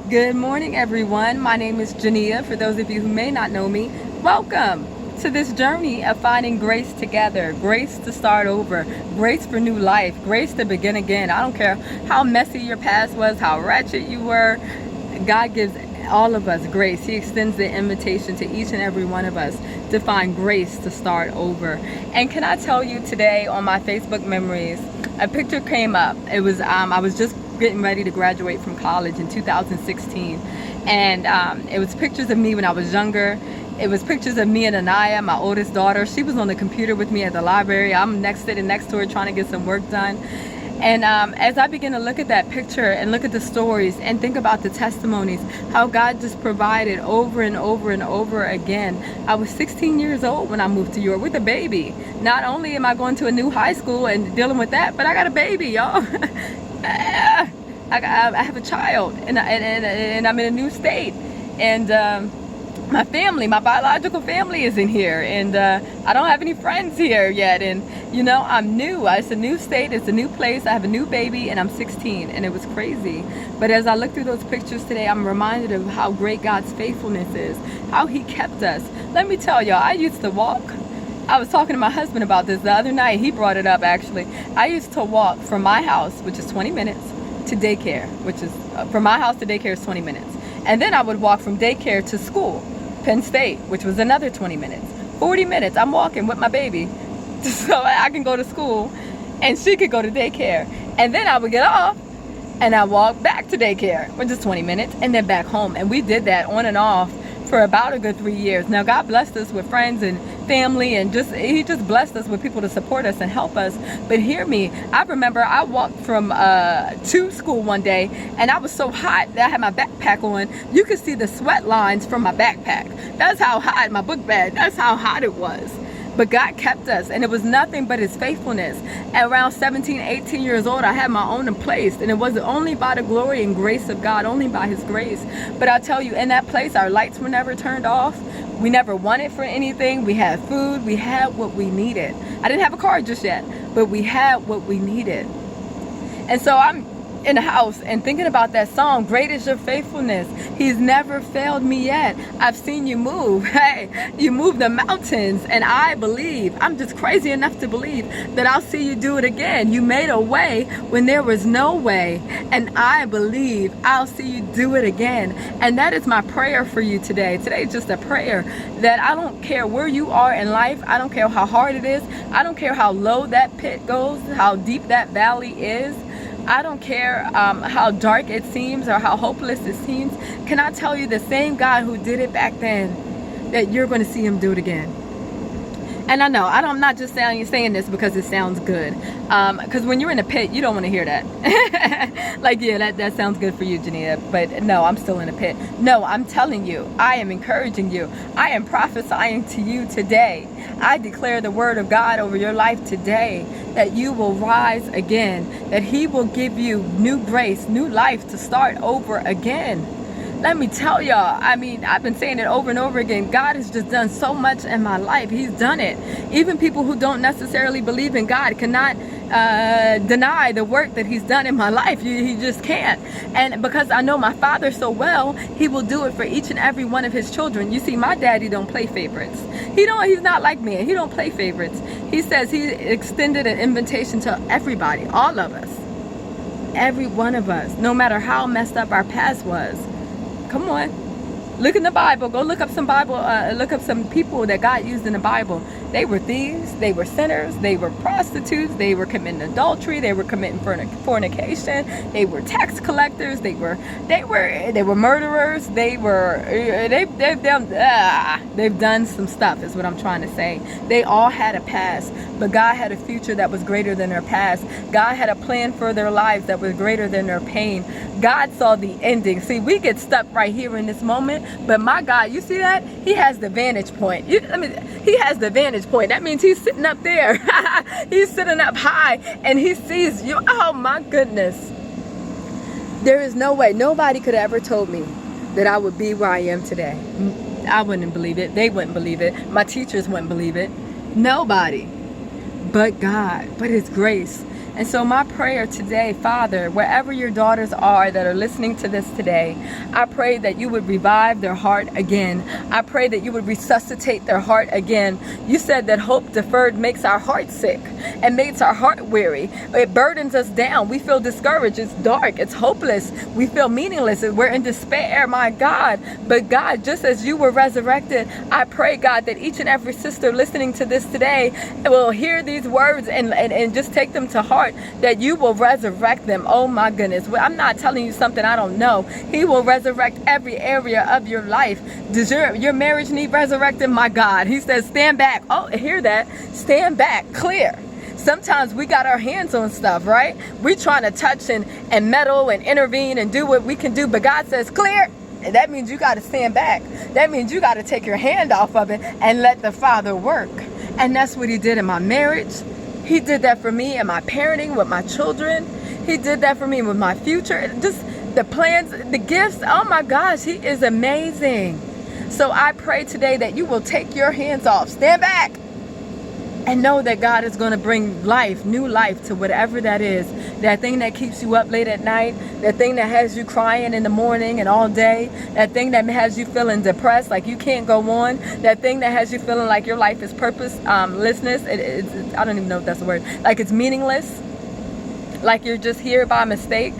Good morning, everyone. My name is Jania. For those of you who may not know me, welcome to this journey of finding grace together, grace to start over, grace for new life, grace to begin again. I don't care how messy your past was, how wretched you were. God gives all of us grace. He extends the invitation to each and every one of us to find grace to start over. And can I tell you today on my Facebook memories, a picture came up. It was I was just getting ready to graduate from college in 2016, and it was pictures of me when I was younger. It was pictures of me and Anaya, my oldest daughter. She was on the computer with me at the library. I'm sitting next to her trying to get some work done. And as I begin to look at that picture and look at the stories and think about the testimonies, how God just provided over and over and over again. I was 16 years old when I moved to York with a baby. Not only am I going to a new high school and dealing with that, but I got a baby, y'all. I have a child, and I'm in a new state, and my family, my biological family isn't here, and I don't have any friends here yet, and I'm new. It's a new state, it's a new place. I have a new baby, and I'm 16, and it was crazy. But as I look through those pictures today, I'm reminded of how great God's faithfulness is, how He kept us. Let me tell y'all, I used to walk. I was talking to my husband about this the other night. He brought it up, actually. I used to walk from my house, which is 20 minutes, to daycare, which is from my house to daycare is 20 minutes. And then I would walk from daycare to school, Penn State, which was another 20 minutes. 40 minutes, I'm walking with my baby so I can go to school and she could go to daycare. And then I would get off and I walk back to daycare, which is 20 minutes, and then back home. And we did that on and off for about a good 3 years. Now, God blessed us with friends and family, and He just blessed us with people to support us and help us. But hear me, I remember I walked from to school one day, and I was so hot that I had my backpack on. You could see the sweat lines from my backpack. That's how hot, my book bag, that's how hot it was. But God kept us, and it was nothing but His faithfulness. At around 17, 18 years old, I had my own place, and it wasn't only by the glory and grace of God, only by His grace. But I tell you, in that place, our lights were never turned off. We never wanted for anything. We had food. We had what we needed. I didn't have a car just yet, but we had what we needed. And so I'm in the house and thinking about that song, Great is Your Faithfulness. He's never failed me yet. I've seen you move. Hey, you move the mountains, and I believe, I'm just crazy enough to believe that I'll see you do it again. You made a way when there was no way, and I believe I'll see you do it again. And that is my prayer for you today. Today is just a prayer that I don't care where you are in life. I don't care how hard it is. I don't care how low that pit goes, how deep that valley is. I don't care how dark it seems or how hopeless it seems. Can I tell you, the same God who did it back then, that you're going to see Him do it again. And I know, I'm not just saying this because it sounds good. Because when you're in a pit, you don't want to hear that. Like, yeah, that sounds good for you, Jania. But no, I'm still in a pit. No, I'm telling you, I am encouraging you. I am prophesying to you today. I declare the word of God over your life today, that you will rise again, that He will give you new grace, new life to start over again. Let me tell y'all, I mean, I've been saying it over and over again. God has just done so much in my life. He's done it. Even people who don't necessarily believe in God cannot deny the work that He's done in my life. He just can't. And because I know my Father so well, He will do it for each and every one of His children. You see, my daddy don't play favorites. He's not like me. He don't play favorites. He says He extended an invitation to everybody, all of us, every one of us, no matter how messed up our past was. Come on, look in the Bible. Go look up some look up some people that God used in the Bible. They were thieves, they were sinners, they were prostitutes, they were committing adultery, they were committing fornication, they were tax collectors, they were murderers, they've done some stuff, is what I'm trying to say. They all had a past, but God had a future that was greater than their past. God had a plan for their lives that was greater than their pain. God saw the ending. See, we get stuck right here in this moment, but my God, you see that? He has the vantage point. He has the vantage point. That means He's sitting up there. He's sitting up high, and He sees you. Oh my goodness. There is no way. Nobody could have ever told me that I would be where I am today. I wouldn't believe it. They wouldn't believe it. My teachers wouldn't believe it. Nobody. But God, but His grace. And so my prayer today, Father, wherever your daughters are that are listening to this today, I pray that you would revive their heart again. I pray that you would resuscitate their heart again. You said that hope deferred makes our heart sick and makes our heart weary. It burdens us down. We feel discouraged. It's dark. It's hopeless. We feel meaningless. We're in despair, my God. But God, just as you were resurrected, I pray, God, that each and every sister listening to this today will hear these words and just take them to heart, that you will resurrect them. Oh my goodness. Well, I'm not telling you something I don't know. He will resurrect every area of your life. Does your marriage need resurrected? My God. He says, stand back. Oh, hear that? Stand back. Clear. Sometimes we got our hands on stuff, right? We're trying to touch and meddle and intervene and do what we can do. But God says, clear. And that means you got to stand back. That means you got to take your hand off of it and let the Father work. And that's what he did in my marriage. He did that for me in my parenting with my children. He did that for me with my future. Just the plans, the gifts. Oh my gosh, he is amazing. So I pray today that you will take your hands off, stand back, and know that God is going to bring life, new life to whatever that is. That thing that keeps you up late at night, that thing that has you crying in the morning and all day, that thing that has you feeling depressed, like you can't go on, that thing that has you feeling like your life is purposelessness. I don't even know if that's a word. Like it's meaningless, like you're just here by mistake.